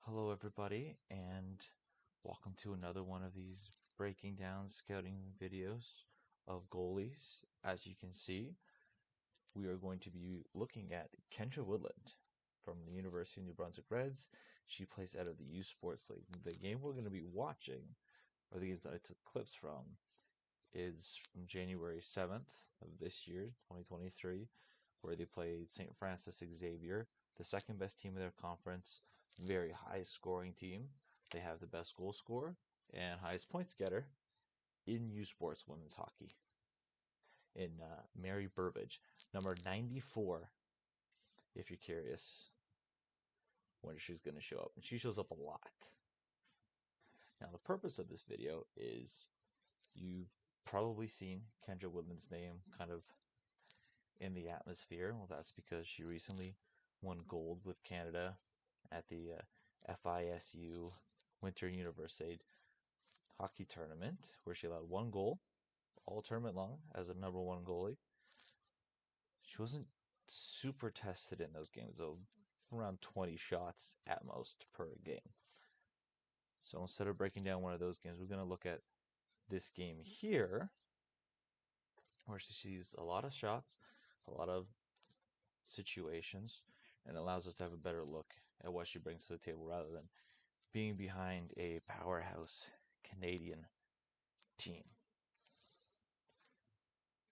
Hello everybody, and welcome to another one of these breaking down scouting videos of goalies. As you can see, we are going to be looking at Kendra Woodland from the University of New Brunswick Reds. She plays out of the USports League. The game we're going to be watching, or the games that I took clips from, is from January 7th of this year, 2023, where they played St Francis Xavier, the second best team in their conference, very high scoring team. They have the best goal scorer and highest points getter in USports women's hockey. In Mary Burbage, number 94, if you're curious when she's going to show up. And she shows up a lot. Now, the purpose of this video is you've probably seen Kendra Woodland's name kind of in the atmosphere. Well, that's because she recently won gold with Canada at the FISU Winter Universiade hockey tournament, where she allowed one goal all tournament long as a number one goalie. She wasn't super tested in those games, though, around 20 shots at most per game. So instead of breaking down one of those games, we're going to look at this game here, where she sees a lot of shots, a lot of situations, and allows us to have a better look at what she brings to the table rather than being behind a powerhouse Canadian team.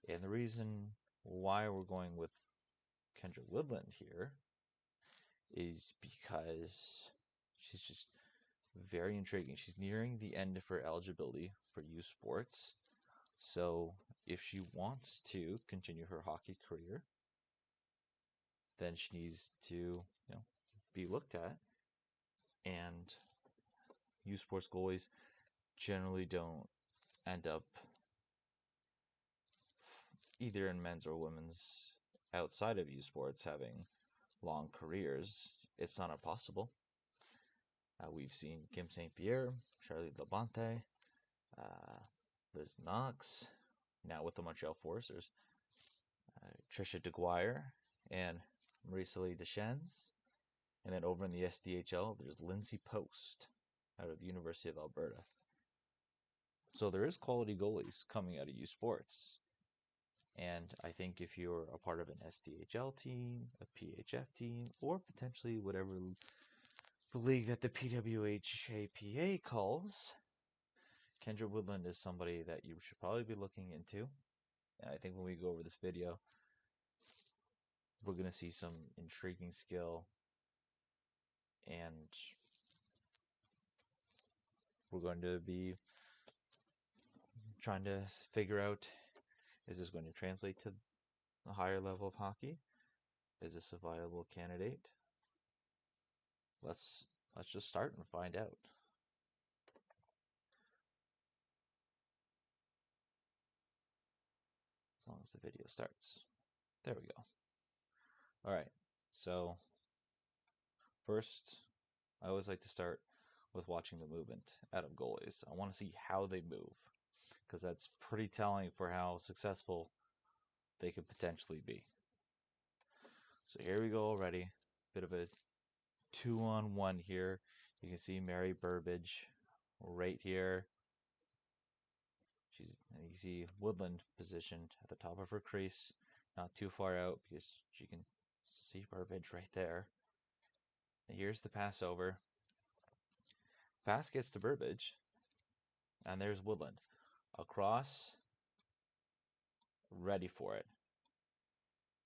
And the reason why we're going with Kendra Woodland here is because she's just very intriguing. She's nearing the end of her eligibility for USports. So if she wants to continue her hockey career, then she needs to, be looked at. And USports goalies generally don't end up either in men's or women's outside of USports having long careers. It's not impossible. We've seen Kim St. Pierre, Charlie Labonte, Liz Knox, now with the Montreal Forcers, Trisha DeGuire, and Marie-Soleil Deschennes. And then over in the SDHL, there's Lindsay Post out of the University of Alberta. So there is quality goalies coming out of USports. And I think if you're a part of an SDHL team, a PHF team, or potentially whatever the league that the PWHPA calls, Kendra Woodland is somebody that you should probably be looking into. And I think when we go over this video, we're going to see some intriguing skill, and we're going to be trying to figure out, is this going to translate to a higher level of hockey? Is this a viable candidate? Let's just start and find out. As long as the video starts. There we go. All right. So first, I always like to start with watching the movement out of goalies. I want to see how they move, because that's pretty telling for how successful they could potentially be. So here we go already. Bit of a 2-on-1 here. You can see Mary Burbage right here. You can see Woodland positioned at the top of her crease, not too far out because she can see Burbage right there. And here's the pass over. Pass gets to Burbage, and there's Woodland. Across, ready for it.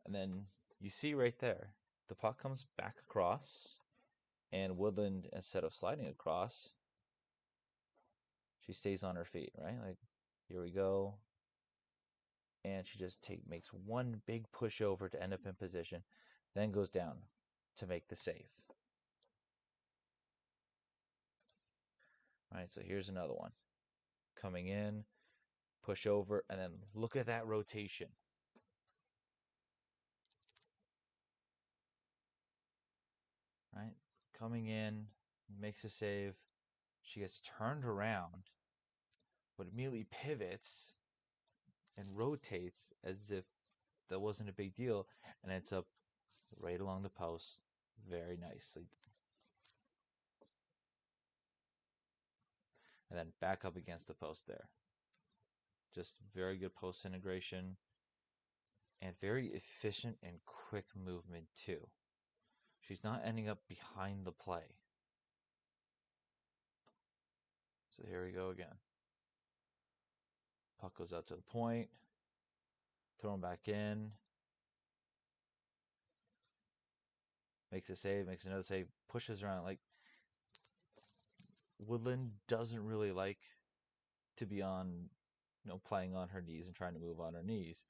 And then you see right there, the puck comes back across, and Woodland, instead of sliding across, she stays on her feet, right? Like, here we go. And she just makes one big push over to end up in position, then goes down to make the save. All right, so here's another one. Coming in, push over, and then look at that rotation. Right, coming in, makes a save. She gets turned around, but immediately pivots and rotates as if that wasn't a big deal, and ends up right along the post very nicely. and then back up against the post there. Just very good post integration and very efficient and quick movement too. She's not ending up behind the play. So here we go again. Puck goes out to the point, thrown back in, makes a save, makes another save, pushes around. Like, Woodland doesn't really like to be on, playing on her knees and trying to move on her knees.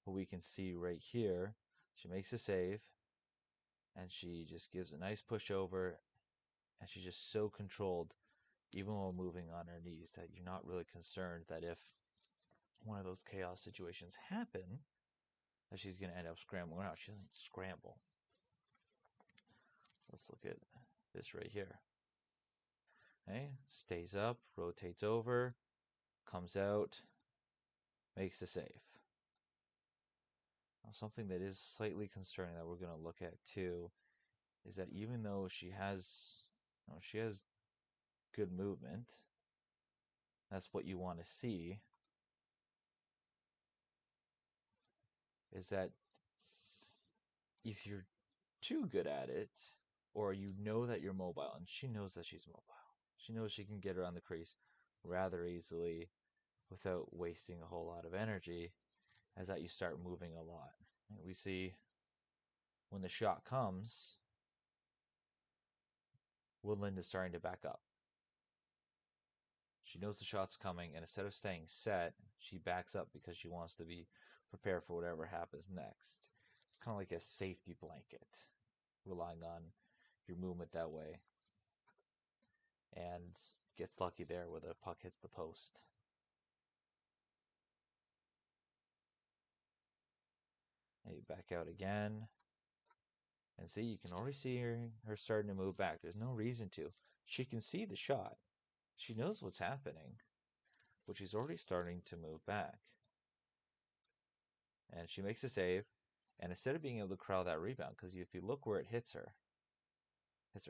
But we can see right here, she makes a save, and she just gives a nice push over, and she's just so controlled, even while moving on her knees, that you're not really concerned that if one of those chaos situations happen, that she's going to end up scrambling around. She doesn't scramble. Let's look at this right here. Okay, stays up, rotates over, comes out, makes a save. Now, something that is slightly concerning that we're going to look at too is that even though she has good movement, that's what you want to see, is that if you're too good at it, or you know that you're mobile, and she knows that she's mobile, she knows she can get around the crease rather easily without wasting a whole lot of energy, as that you start moving a lot. And we see when the shot comes, Woodland is starting to back up. She knows the shot's coming, and instead of staying set, she backs up because she wants to be prepared for whatever happens next. Kind of like a safety blanket, relying on your movement that way. And gets lucky there where the puck hits the post. And you back out again. And see, you can already see her starting to move back. There's no reason to. She can see the shot. She knows what's happening. But she's already starting to move back. And she makes a save. And instead of being able to corral that rebound, because if you look where it hits her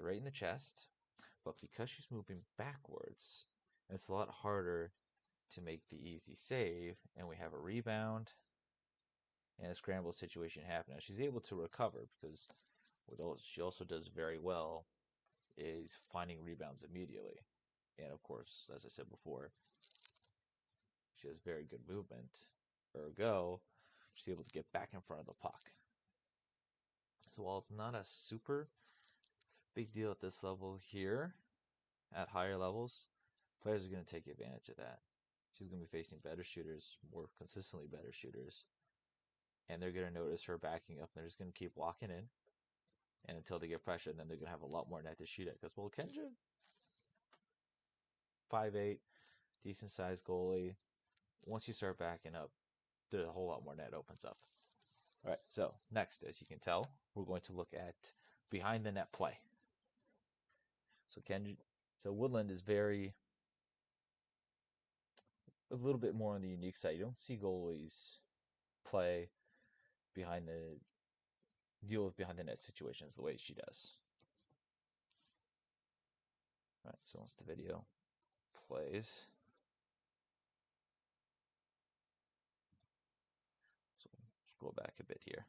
right in the chest. But because she's moving backwards, it's a lot harder to make the easy save. And we have a rebound and a scramble situation happening. She's able to recover because what she also does very well is finding rebounds immediately. And of course, as I said before, she has very good movement. Ergo, she's able to get back in front of the puck. So while it's not a super big deal at this level here, at higher levels, players are going to take advantage of that. She's going to be facing better shooters, more consistently better shooters. And they're going to notice her backing up, and they're just going to keep walking in. And until they get pressure, then they're going to have a lot more net to shoot at. Because, well, Kendra, 5'8", decent-sized goalie. Once you start backing up, there's a whole lot more net opens up. All right, so next, as you can tell, we're going to look at behind the net play. So Woodland is a little bit more on the unique side. You don't see goalies play deal with behind the net situations the way she does. All right, so once the video plays, so scroll back a bit here.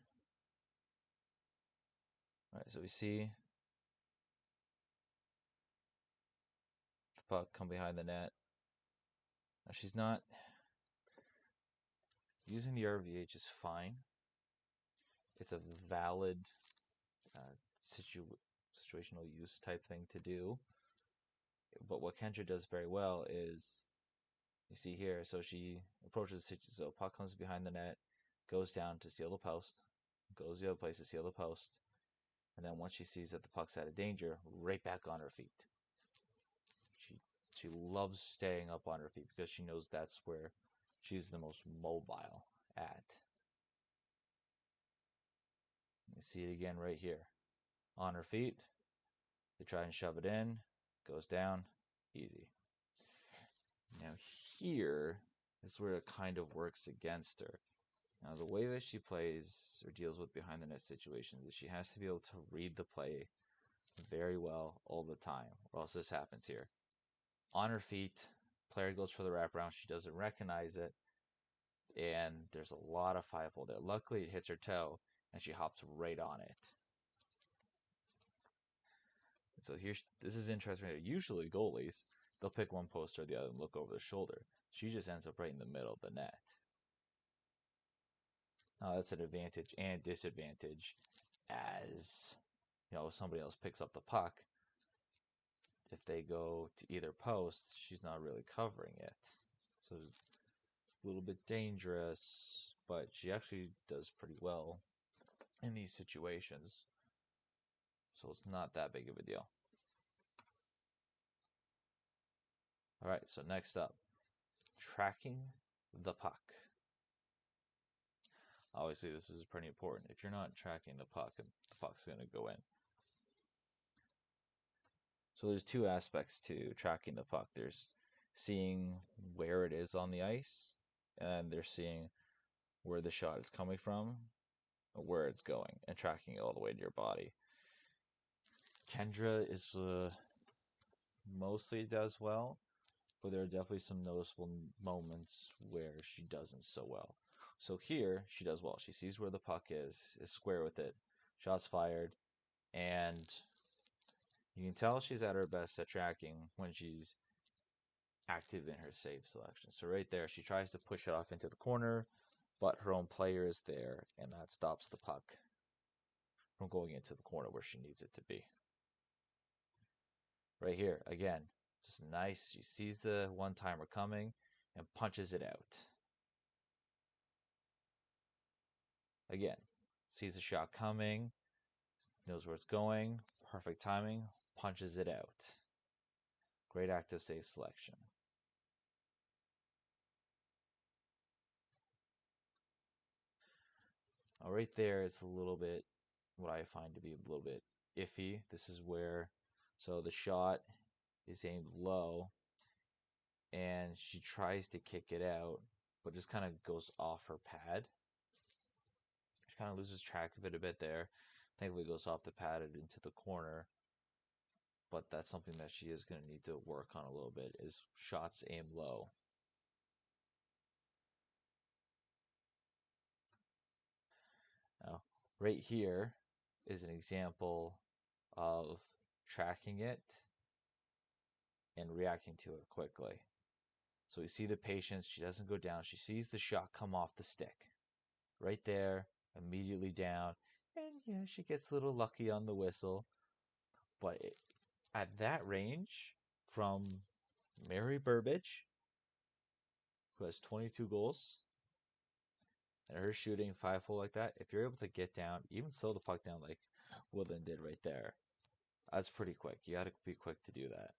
All right, so we see the puck come behind the net. Now she's not using the RVH is fine. It's a valid situational use type thing to do. But what Kendra does very well is, you see here, so she approaches the so puck comes behind the net, goes down to steal the post, goes the other place to steal the post, and then once she sees that the puck's out of danger, right back on her feet. She loves staying up on her feet because she knows that's where she's the most mobile at. You see it again right here. On her feet, they try and shove it in, goes down, easy. Now here is where it kind of works against her. Now the way that she plays or deals with behind the net situations is she has to be able to read the play very well all the time, or else this happens here. On her feet, player goes for the wraparound. She doesn't recognize it, and there's a lot of 5-hole there. Luckily, it hits her toe, and she hops right on it. So this is interesting. Usually goalies, they'll pick one post or the other and look over their shoulder. She just ends up right in the middle of the net. Now that's an advantage and disadvantage, as somebody else picks up the puck. If they go to either post, she's not really covering it. So it's a little bit dangerous, but she actually does pretty well in these situations. So it's not that big of a deal. All right, so next up, tracking the puck. Obviously, this is pretty important. If you're not tracking the puck's going to go in. So there's two aspects to tracking the puck. There's seeing where it is on the ice, and there's seeing where the shot is coming from, where it's going, and tracking it all the way to your body. Kendra is mostly does well, but there are definitely some noticeable moments where she doesn't so well. So here, she does well. She sees where the puck is square with it, shots fired, and you can tell she's at her best at tracking when she's active in her save selection. So right there, she tries to push it off into the corner, but her own player is there, and that stops the puck from going into the corner where she needs it to be. Right here, again, just nice. She sees the one-timer coming and punches it out. Again, sees the shot coming, knows where it's going, perfect timing, punches it out. Great active save selection. Now right there, it's a little bit, what I find to be a little bit iffy. This is where, so the shot is aimed low, and she tries to kick it out, but just kind of goes off her pad. She kind of loses track of it a bit there. Thankfully, goes off the pad and into the corner. But that's something that she is going to need to work on a little bit, is shots aimed low. Now, right here is an example of tracking it and reacting to it quickly. So we see the patience. She doesn't go down. She sees the shot come off the stick. Right there, immediately down. And she gets a little lucky on the whistle. But at that range, from Mary Burbage, who has 22 goals, and her shooting 5-hole like that, if you're able to get down, even slow the puck down like Woodland did right there, that's pretty quick. You got to be quick to do that.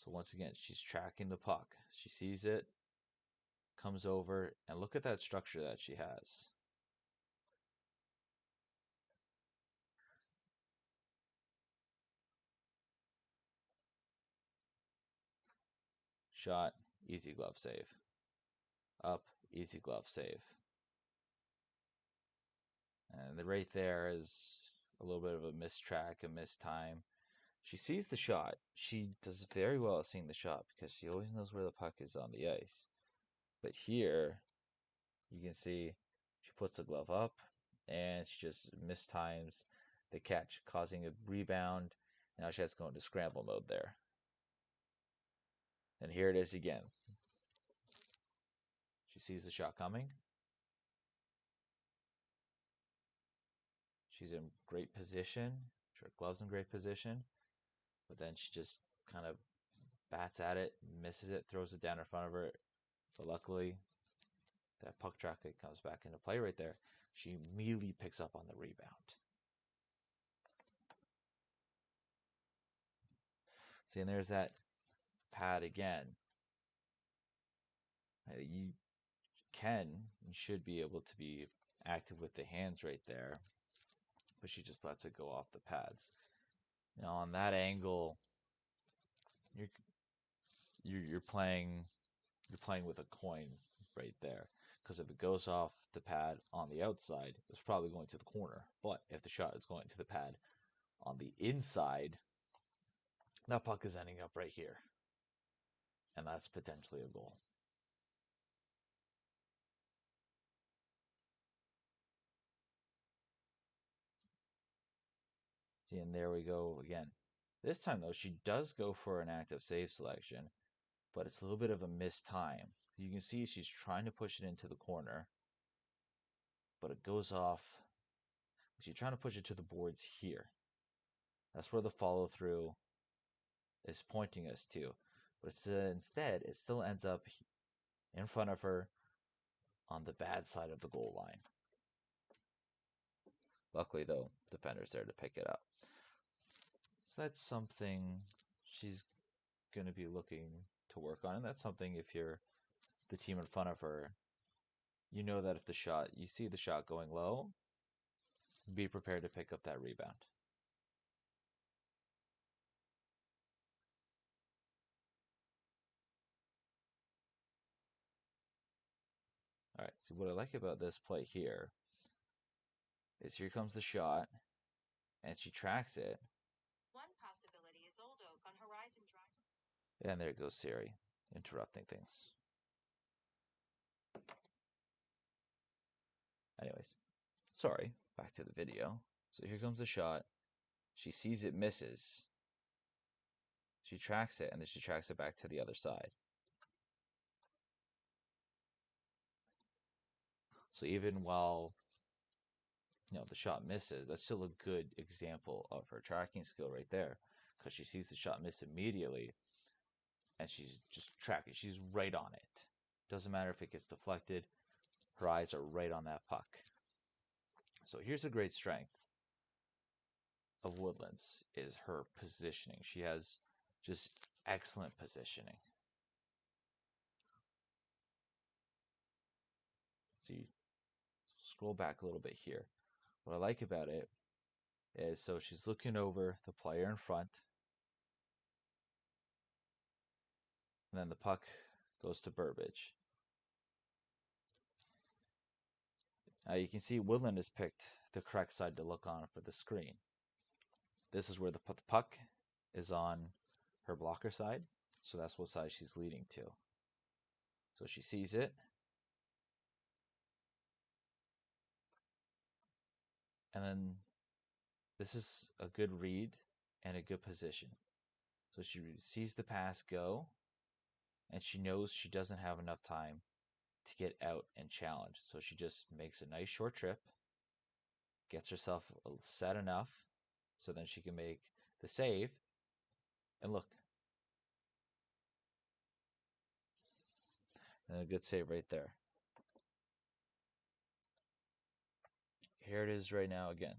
So once again, she's tracking the puck. She sees it, comes over, and look at that structure that she has. Shot, easy glove save. Up, easy glove save. And right there is a little bit of a mistrack, a mistime. She sees the shot. She does very well at seeing the shot because she always knows where the puck is on the ice. But here, you can see she puts the glove up and she just mistimes the catch, causing a rebound. Now she has to go into scramble mode there. And here it is again. She sees the shot coming. She's in great position. Her glove's in great position. But then she just kind of bats at it, misses it, throws it down in front of her. But luckily, that puck traffic comes back into play right there. She immediately picks up on the rebound. See, and there's that pad again. You can and should be able to be active with the hands right there, but she just lets it go off the pads. Now on that angle, you're playing with a coin right there, because if it goes off the pad on the outside, it's probably going to the corner. But if the shot is going to the pad on the inside, That puck is ending up right here, and that's potentially a goal. See, and there we go again. This time, though, she does go for an active save selection, but it's a little bit of a missed time. You can see she's trying to push it into the corner, but it goes off. She's trying to push it to the boards here. That's where the follow through is pointing us to. But instead, it still ends up in front of her on the bad side of the goal line. Luckily, though, defender's there to pick it up. So that's something she's going to be looking to work on. And that's something, if you're the team in front of her, you know that if you see the shot going low, be prepared to pick up that rebound. All right, so what I like about this play here is here comes the shot, and she tracks it. One possibility is Old Oak on Horizon Drive. And there goes Siri, interrupting things. Anyways, sorry, back to the video. So here comes the shot. She sees it misses. She tracks it, and then she tracks it back to the other side. So even while the shot misses, that's still a good example of her tracking skill right there, because she sees the shot miss immediately, and she's just tracking. She's right on it. Doesn't matter if it gets deflected. Her eyes are right on that puck. So here's a great strength of Woodland's is her positioning. She has just excellent positioning. So you scroll back a little bit here. What I like about it is, so she's looking over the player in front, and then the puck goes to Burbage. Now you can see Woodland has picked the correct side to look on for the screen. This is where the puck is on her blocker side, so that's what side she's leading to. So she sees it, and then this is a good read and a good position. So she sees the pass go, and she knows she doesn't have enough time to get out and challenge. So she just makes a nice short trip, gets herself set enough, so then she can make the save. And look, and a good save right there. Here it is right now again.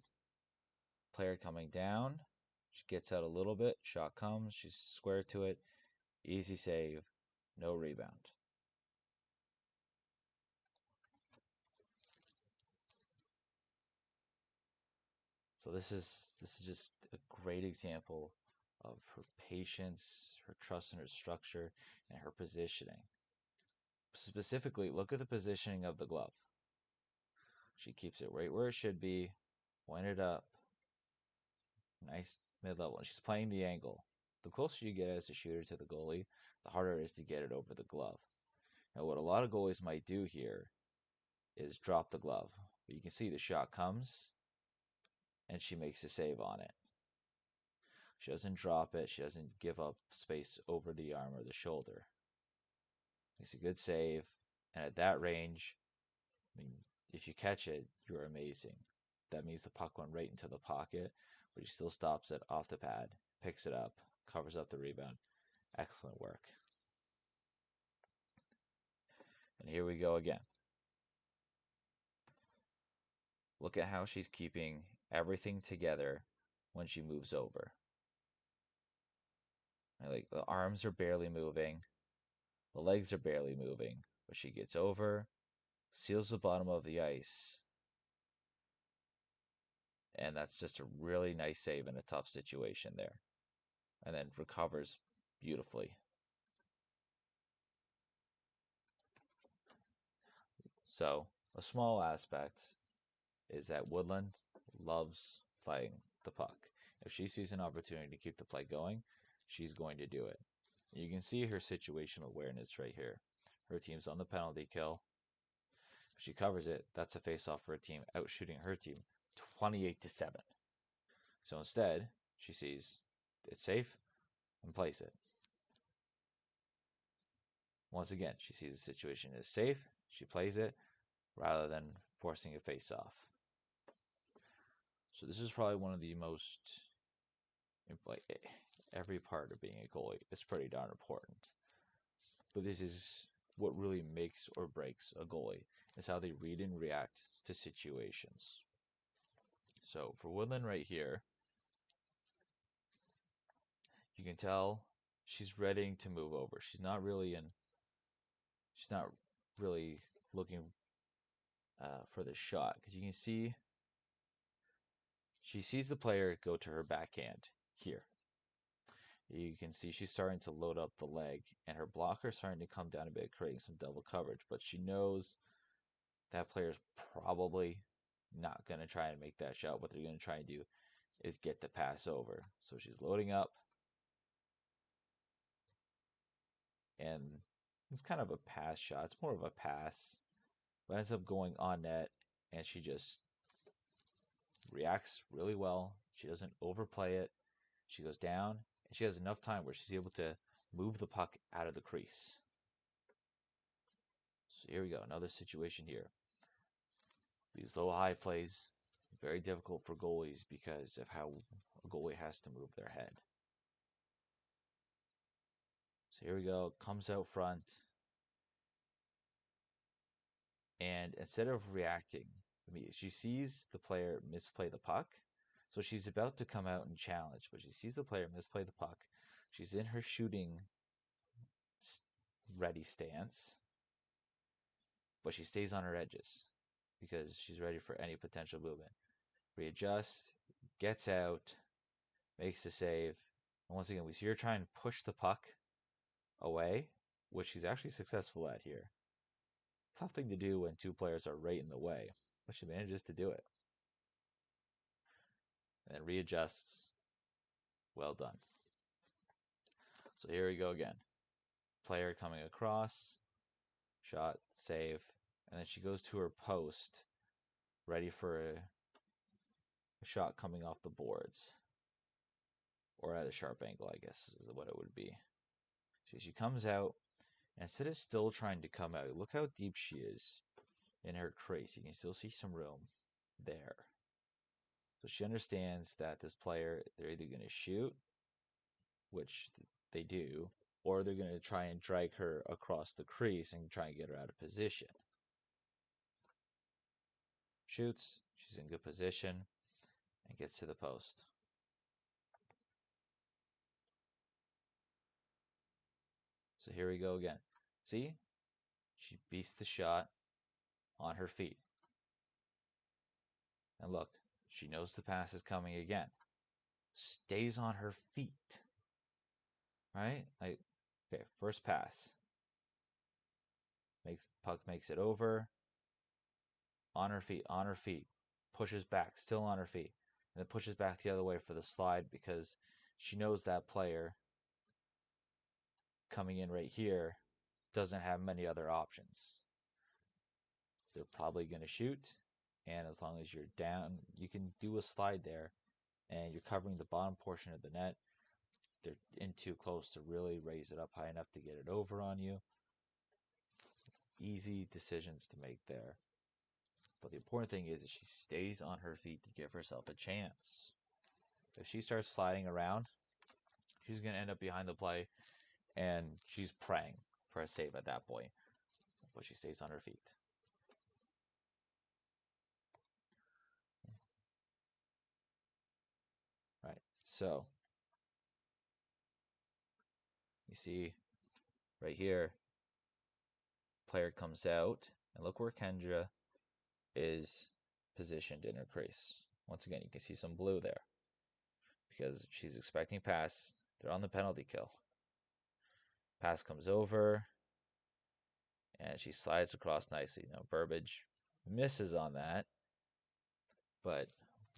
Player coming down. She gets out a little bit. Shot comes. She's square to it. Easy save. No rebound. So this is just a great example of her patience, her trust in her structure, and her positioning. Specifically, look at the positioning of the glove. She keeps it right where it should be, pointed up, nice mid-level. She's playing the angle. The closer you get as a shooter to the goalie, the harder it is to get it over the glove. Now, what a lot of goalies might do here is drop the glove. But you can see the shot comes, and she makes a save on it. She doesn't drop it. She doesn't give up space over the arm or the shoulder. Makes a good save. And at that range, I mean, if you catch it, you're amazing. That means the puck went right into the pocket, but he still stops it off the pad, picks it up, covers up the rebound. Excellent work. And here we go again. Look at how she's keeping everything together when she moves over. Like, the arms are barely moving, the legs are barely moving, but she gets over, seals the bottom of the ice, and that's just a really nice save in a tough situation there. And then recovers beautifully. So, a small aspect is that Woodland loves playing the puck. If she sees an opportunity to keep the play going, she's going to do it. You can see her situational awareness right here. Her team's on the penalty kill. If she covers it, that's a face-off for her team, outshooting her team 28-7. So instead, she sees it's safe and plays it. Once again, she sees the situation is safe, she plays it, rather than forcing a face-off. So this is probably one of the most, like, every part of being a goalie is pretty darn important. But this is what really makes or breaks a goalie, is how they read and react to situations. So for Woodland right here, you can tell she's ready to move over. She's not really looking for the shot, because you can see she sees the player go to her backhand here. You can see she's starting to load up the leg, and her blocker is starting to come down a bit, creating some double coverage. But she knows that player's probably not going to try and make that shot. What they're going to try and do is get the pass over. So she's loading up, and it's kind of a pass shot. It's more of a pass, but ends up going on net, and she just reacts really well. She doesn't overplay it. She goes down, and she has enough time where she's able to move the puck out of the crease. So here we go, another situation here. These low-high plays, very difficult for goalies because of how a goalie has to move their head. So here we go, comes out front, and instead of reacting, she sees the player misplay the puck, so she's about to come out and challenge, but she sees the player misplay the puck. She's in her shooting ready stance, but she stays on her edges because she's ready for any potential movement. Readjusts, gets out, makes the save, and once again we see her try and push the puck away, which she's actually successful at here. Tough thing to do when two players are right in the way, but she manages to do it. And then readjusts. Well done. So here we go again. Player coming across, shot, save, and then she goes to her post, ready for a shot coming off the boards. Or at a sharp angle, I guess is what it would be. So she comes out, and instead of still trying to come out, look how deep she is in her crease. You can still see some room there. So she understands that this player, they're either going to shoot, which they do, or they're going to try and drag her across the crease and try and get her out of position. Shoots, she's in good position, and gets to the post. So here we go again. See? She beats the shot on her feet. And look, she knows the pass is coming again. Stays on her feet. Right? Like, okay, first pass. Puck makes it over. On her feet. Pushes back, still on her feet. And then pushes back the other way for the slide because she knows that player coming in right here doesn't have many other options. They're probably going to shoot, and as long as you're down, you can do a slide there, and you're covering the bottom portion of the net. They're in too close to really raise it up high enough to get it over on you. Easy decisions to make there. But the important thing is that she stays on her feet to give herself a chance. If she starts sliding around, she's going to end up behind the play, and she's praying for a save at that point. But she stays on her feet. Right, so you see right here, player comes out, and look where Kendra is positioned in her crease. Once again, you can see some blue there because she's expecting pass. They're on the penalty kill. Pass comes over, and she slides across nicely. Now, Burbage misses on that, but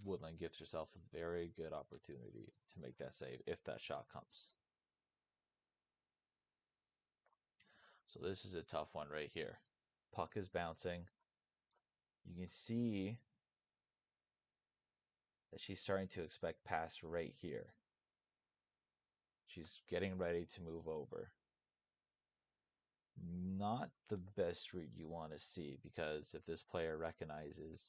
Woodland gives herself a very good opportunity to make that save if that shot comes. So this is a tough one right here. Puck is bouncing. You can see that she's starting to expect pass right here. She's getting ready to move over. Not the best read you want to see, because if this player recognizes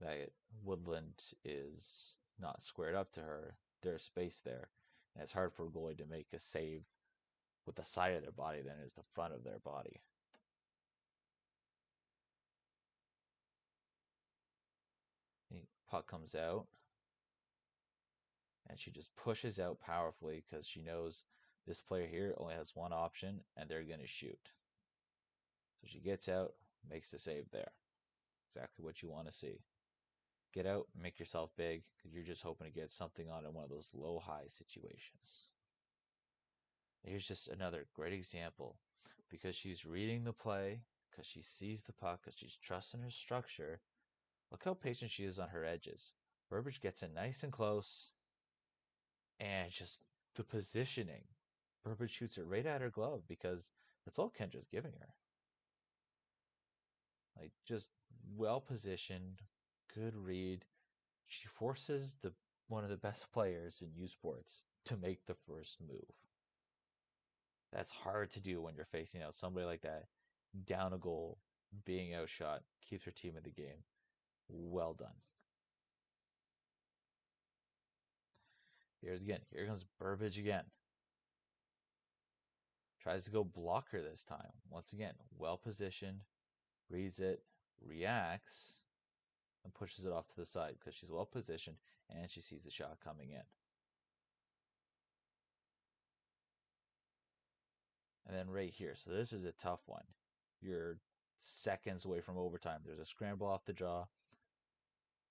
that Woodland is not squared up to her, there's space there. And it's hard for a goalie to make a save with the side of their body than it is the front of their body. The puck comes out, and she just pushes out powerfully because she knows this player here only has one option, and they're going to shoot. So she gets out, makes the save there. Exactly what you want to see. Get out, make yourself big, because you're just hoping to get something on in one of those low-high situations. Here's just another great example. Because she's reading the play, because she sees the puck, because she's trusting her structure. Look how patient she is on her edges. Burbage gets in nice and close, and just the positioning. Burbage shoots it right at her glove because that's all Kendra's giving her. Like, just well positioned, good read. She forces one of the best players in USports to make the first move. That's hard to do when you're facing out somebody like that, down a goal, being outshot, keeps her team in the game. Well done. Here comes Burbage again. Tries to go block her this time. Once again, well positioned, reads it, reacts, and pushes it off to the side because she's well positioned and she sees the shot coming in. And then right here, so this is a tough one. You're seconds away from overtime. There's a scramble off the draw.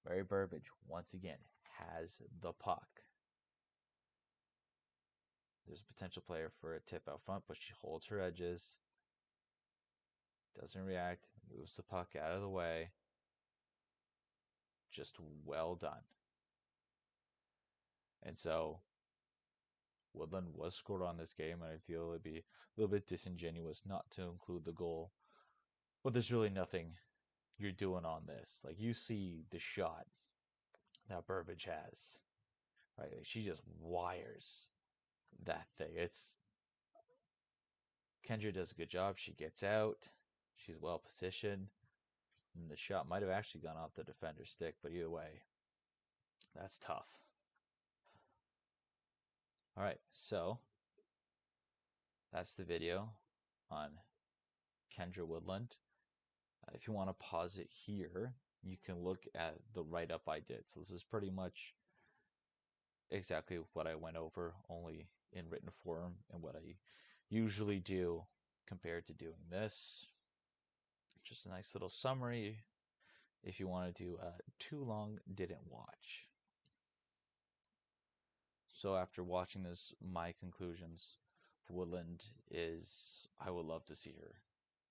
Mary Burbage, once again, has the puck. There's a potential player for a tip out front, but she holds her edges. Doesn't react, moves the puck out of the way. Just well done. And so Woodland was scored on this game, and I feel it'd be a little bit disingenuous not to include the goal. But there's really nothing you're doing on this. Like, you see the shot that Burbage has, right? Like, she just wires that thing. Kendra does a good job. She gets out. She's well positioned. And the shot might have actually gone off the defender's stick, but either way, that's tough. All right, so that's the video on Kendra Woodland. If you want to pause it here, you can look at the write-up I did. So this is pretty much exactly what I went over, only in written form, and what I usually do compared to doing this. Just a nice little summary if you want to do too long didn't watch. So after watching this, my conclusions for Woodland is I would love to see her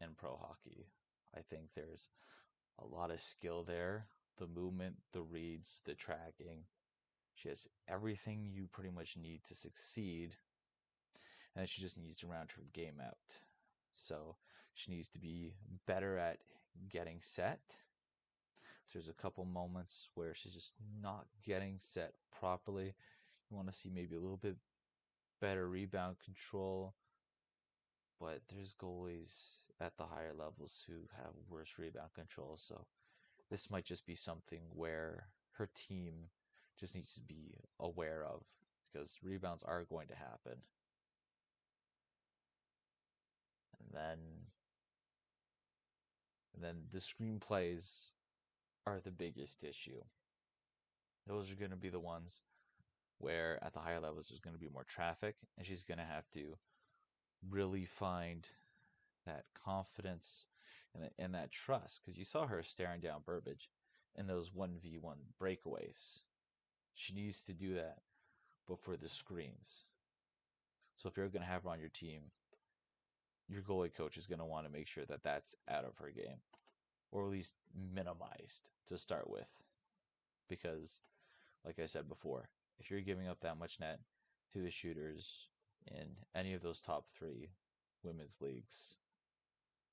in pro hockey. I think there's a lot of skill there. The movement, the reads, the tracking. She has everything you pretty much need to succeed. And she just needs to round her game out. So she needs to be better at getting set. There's a couple moments where she's just not getting set properly. You want to see maybe a little bit better rebound control. But there's goalies at the higher levels who have worse rebound control. So this might just be something where her team just needs to be aware of, because rebounds are going to happen. And then the screenplays are the biggest issue. Those are going to be the ones where at the higher levels there's going to be more traffic, and she's going to have to really find that confidence and that trust, because you saw her staring down Burbage in those 1v1 breakaways. She needs to do that, but for the screens. So if you're going to have her on your team, your goalie coach is going to want to make sure that that's out of her game, or at least minimized to start with. Because, like I said before, if you're giving up that much net to the shooters in any of those top three, women's leagues,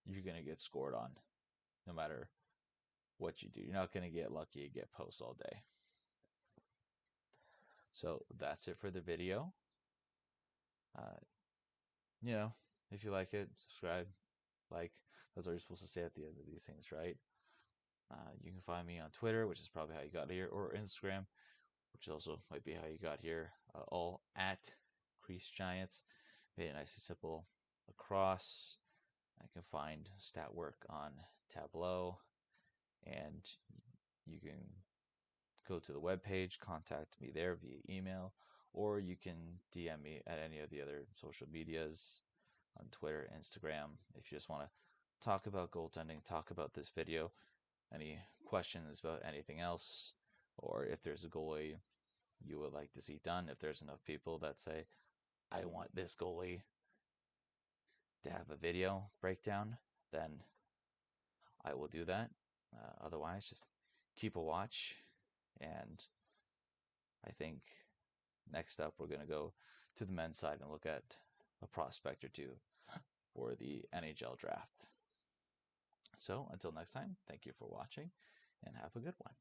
you're going to get scored on no matter what you do. You're not going to get lucky and get posts all day. So that's it for the video. If you like it, subscribe, like. That's what you're supposed to say at the end of these things, right? You can find me on Twitter, which is probably how you got here, or Instagram, which also might be how you got here, all at Crease Giants. Made it nice and simple across. I can find stat work on Tableau, and you can go to the webpage, contact me there via email, or you can DM me at any of the other social medias on Twitter, Instagram, if you just want to talk about goaltending, talk about this video, any questions about anything else, or if there's a goalie you would like to see done, if there's enough people that say, I want this goalie to have a video breakdown, then I will do that. Otherwise, just keep a watch. And I think next up, we're going to go to the men's side and look at a prospect or two for the NHL draft. So until next time, thank you for watching and have a good one.